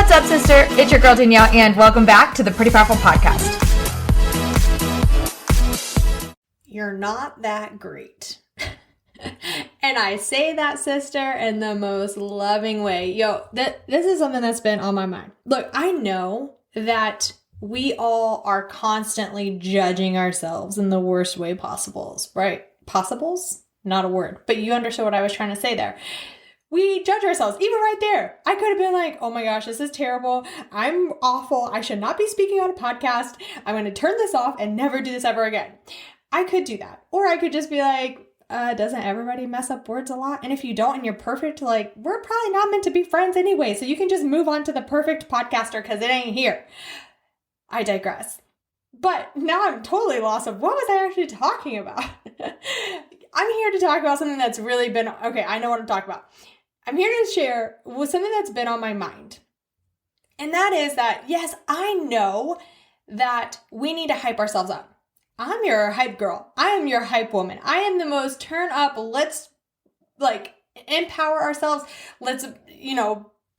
What's up, sister? It's your girl Danielle, and welcome back to the Pretty Powerful Podcast. You're not that great. And I say that, sister, in the most loving way. This is something that's been on my mind. Look, I know that we all are constantly judging ourselves in the worst way possibles, right? Possibles? Not a word, but you understood what I was trying to say there. We judge ourselves, even right there. I could have been like, oh my gosh, this is terrible. I'm awful. I should not be speaking on a podcast. I'm going to turn this off and never do this ever again. I could do that. Or I could just be like, doesn't everybody mess up words a lot? And if you don't and you're perfect, like, we're probably not meant to be friends anyway. So you can just move on to the perfect podcaster because it ain't here. I digress. But now I'm totally lost of what was I actually talking about? I'm here to talk about something that's really been, okay, I know what I'm talking about. I'm here to share something that's been on my mind. And that is that, yes, I know that we need to hype ourselves up. I'm your hype girl. I am your hype woman. I am the most turn up. Let's empower ourselves. Let's,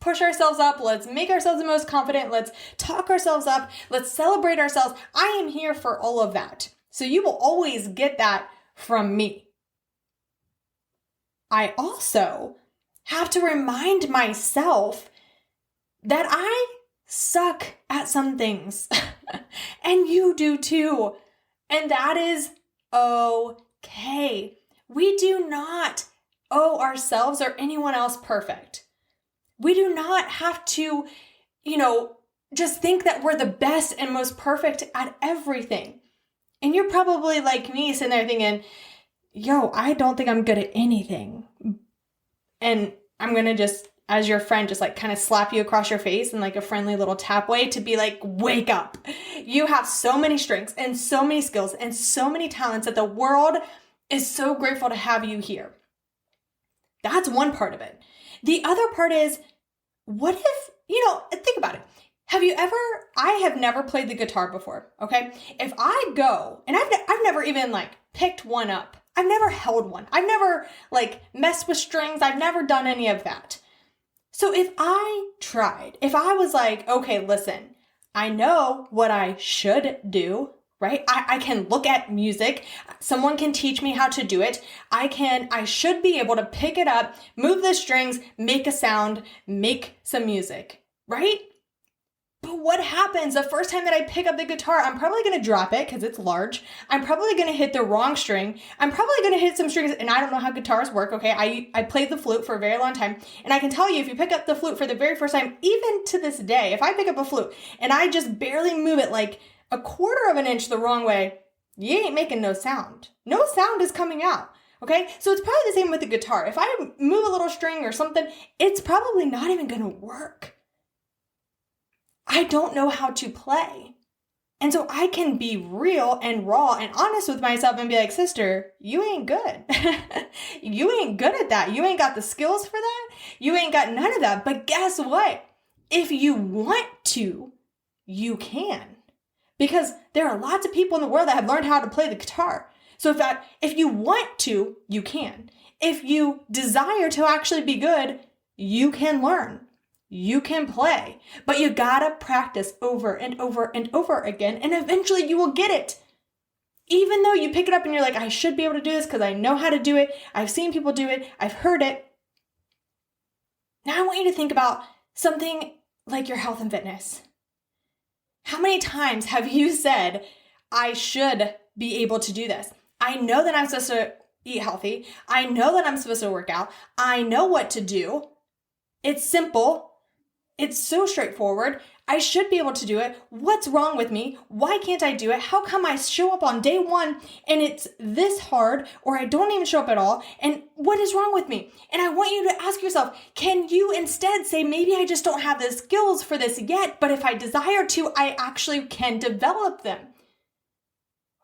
push ourselves up. Let's make ourselves the most confident. Let's talk ourselves up. Let's celebrate ourselves. I am here for all of that. So you will always get that from me. I also have to remind myself that I suck at some things and you do too. And that is okay. We do not owe ourselves or anyone else perfect. We do not have to, just think that we're the best and most perfect at everything. And you're probably like me sitting there thinking, I don't think I'm good at anything. And I'm going to just, as your friend, just kind of slap you across your face in a friendly little tap way to be like, wake up. You have so many strengths and so many skills and so many talents that the world is so grateful to have you here. That's one part of it. The other part is, what if, think about it. I have never played the guitar before, okay? If I go, and I've never even picked one up. I've never held one. I've never messed with strings. I've never done any of that. So if I tried, if I was like, okay, listen, I know what I should do, right? I can look at music. Someone can teach me how to do it. I should be able to pick it up, move the strings, make a sound, make some music, right? But what happens the first time that I pick up the guitar? I'm probably going to drop it because it's large. I'm probably going to hit the wrong string. I'm probably going to hit some strings, and I don't know how guitars work, okay? I played the flute for a very long time, and I can tell you, if you pick up the flute for the very first time, even to this day, if I pick up a flute and I just barely move it a quarter of an inch the wrong way, you ain't making no sound. No sound is coming out, okay? So it's probably the same with the guitar. If I move a little string or something, it's probably not even going to work. I don't know how to play. And so I can be real and raw and honest with myself and be like, sister, you ain't good. You ain't good at that. You ain't got the skills for that. You ain't got none of that. But guess what? If you want to, you can. Because there are lots of people in the world that have learned how to play the guitar. So if you want to, you can. If you desire to actually be good, you can learn. You can play, but you gotta practice over and over and over again, and eventually you will get it. Even though you pick it up and you're like, I should be able to do this because I know how to do it. I've seen people do it. I've heard it. Now I want you to think about something like your health and fitness. How many times have you said, I should be able to do this? I know that I'm supposed to eat healthy. I know that I'm supposed to work out. I know what to do. It's simple. It's so straightforward. I should be able to do it. What's wrong with me? Why can't I do it? How come I show up on day one and it's this hard, or I don't even show up at all? And what is wrong with me? And I want you to ask yourself, can you instead say, maybe I just don't have the skills for this yet, but if I desire to, I actually can develop them?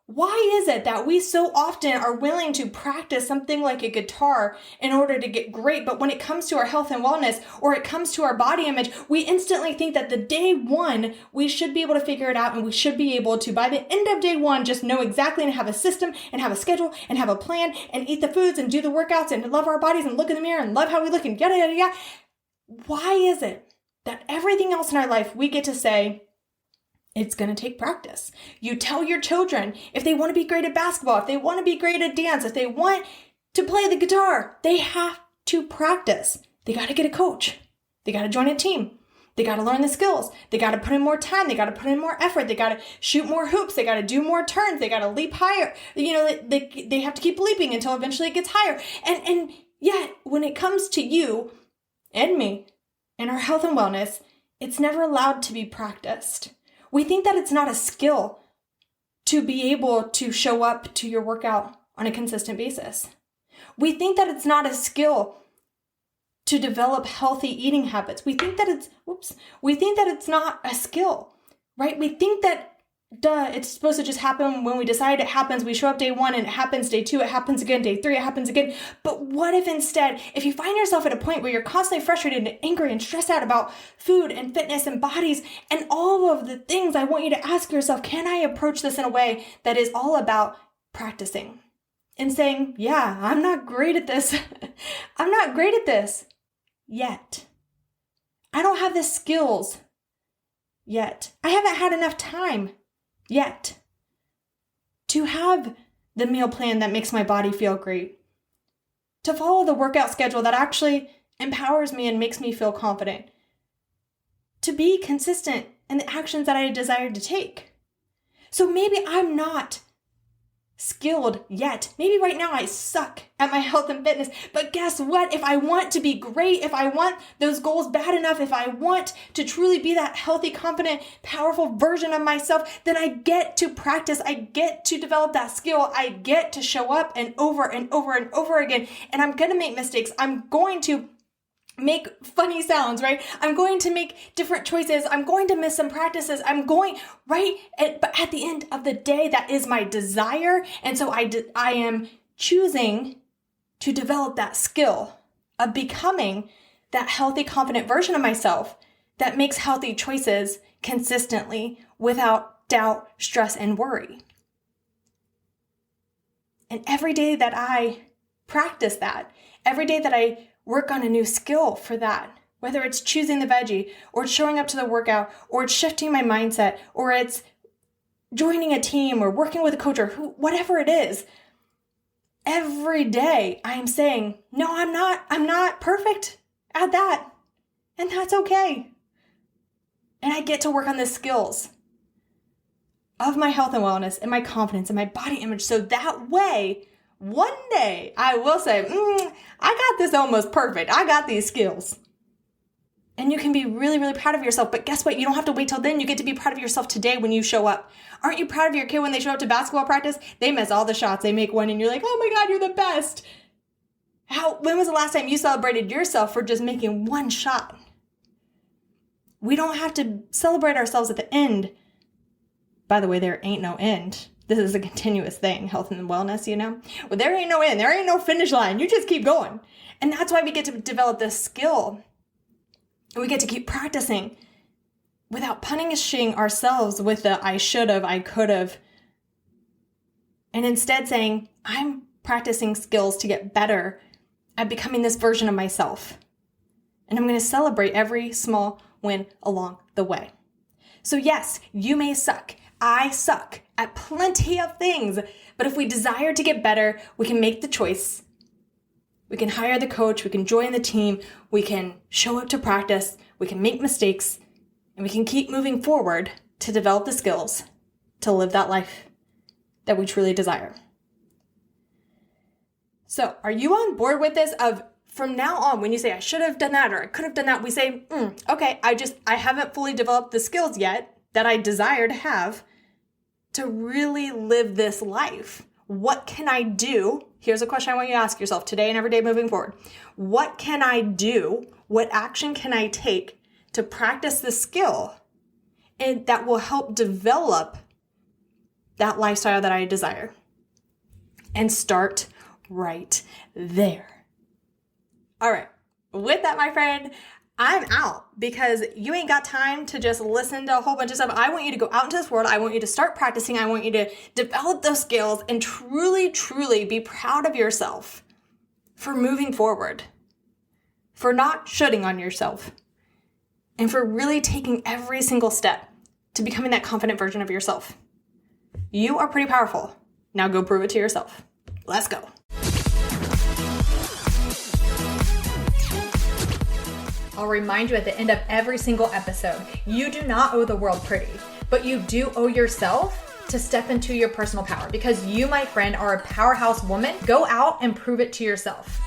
Why is it that we so often are willing to practice something like a guitar in order to get great, but when it comes to our health and wellness, or it comes to our body image, we instantly think that the day one, we should be able to figure it out, and we should be able to, by the end of day one, just know exactly and have a system and have a schedule and have a plan and eat the foods and do the workouts and love our bodies and look in the mirror and love how we look and yada, yada, yada. Why is it that everything else in our life, we get to say, it's going to take practice. You tell your children if they want to be great at basketball, if they want to be great at dance, if they want to play the guitar, they have to practice. They got to get a coach. They got to join a team. They got to learn the skills. They got to put in more time. They got to put in more effort. They got to shoot more hoops. They got to do more turns. They got to leap higher. They have to keep leaping until eventually it gets higher. And yet, when it comes to you and me and our health and wellness, it's never allowed to be practiced. We think that it's not a skill to be able to show up to your workout on a consistent basis. We think that it's not a skill to develop healthy eating habits. We think that it's not a skill, right? We think that, it's supposed to just happen when we decide it happens. We show up day 1 and it happens day 2, it happens again, day 3, it happens again. But what if instead, if you find yourself at a point where you're constantly frustrated and angry and stressed out about food and fitness and bodies and all of the things, I want you to ask yourself, can I approach this in a way that is all about practicing and saying, yeah, I'm not great at this. I'm not great at this. Yet. I don't have the skills yet. I haven't had enough time yet to have the meal plan that makes my body feel great, to follow the workout schedule that actually empowers me and makes me feel confident, to be consistent in the actions that I desire to take. So maybe I'm not skilled yet. Maybe right now I suck at my health and fitness, but guess what? If I want to be great, if I want those goals bad enough, if I want to truly be that healthy, confident, powerful version of myself, then I get to practice. I get to develop that skill. I get to show up and over and over and over again. And I'm going to make mistakes. I'm going to make funny sounds, right? I'm going to make different choices. I'm going to miss some practices. But at the end of the day, that is my desire. And so I am choosing to develop that skill of becoming that healthy, confident version of myself that makes healthy choices consistently without doubt, stress, and worry. And every day that I practice that, every day that I work on a new skill for that, whether it's choosing the veggie or it's showing up to the workout or it's shifting my mindset or it's joining a team or working with a coach or whatever it is, every day I am saying, no, I'm not perfect at that. And that's okay. And I get to work on the skills of my health and wellness and my confidence and my body image. So that way, one day I will say, I got this almost perfect. I got these skills. And you can be really, really proud of yourself. But guess what? You don't have to wait till then. You get to be proud of yourself today when you show up. Aren't you proud of your kid when they show up to basketball practice? They miss all the shots. They make one and you're like, oh my God, you're the best. When was the last time you celebrated yourself for just making one shot? We don't have to celebrate ourselves at the end. By the way, there ain't no end. This is a continuous thing, health and wellness, Well, there ain't no end. There ain't no finish line. You just keep going. And that's why we get to develop this skill. We get to keep practicing without punishing ourselves with the I should have, I could have. And instead saying, I'm practicing skills to get better at becoming this version of myself. And I'm going to celebrate every small win along the way. So yes, you may suck. I suck at plenty of things. But if we desire to get better, we can make the choice. We can hire the coach. We can join the team. We can show up to practice. We can make mistakes. And we can keep moving forward to develop the skills to live that life that we truly desire. So are you on board with this of from now on, when you say I should have done that or I could have done that, we say, okay, I haven't fully developed the skills yet that I desire to have to really live this life. What can I do? Here's a question I want you to ask yourself today and every day moving forward. What can I do? What action can I take to practice the skill and that will help develop that lifestyle that I desire? And start right there. All right. With that, my friend, I'm out because you ain't got time to just listen to a whole bunch of stuff. I want you to go out into this world. I want you to start practicing. I want you to develop those skills and truly, truly be proud of yourself for moving forward, for not shooting on yourself, and for really taking every single step to becoming that confident version of yourself. You are pretty powerful. Now go prove it to yourself. Let's go. I'll remind you at the end of every single episode, you do not owe the world pretty, but you do owe yourself to step into your personal power because you, my friend, are a powerhouse woman. Go out and prove it to yourself.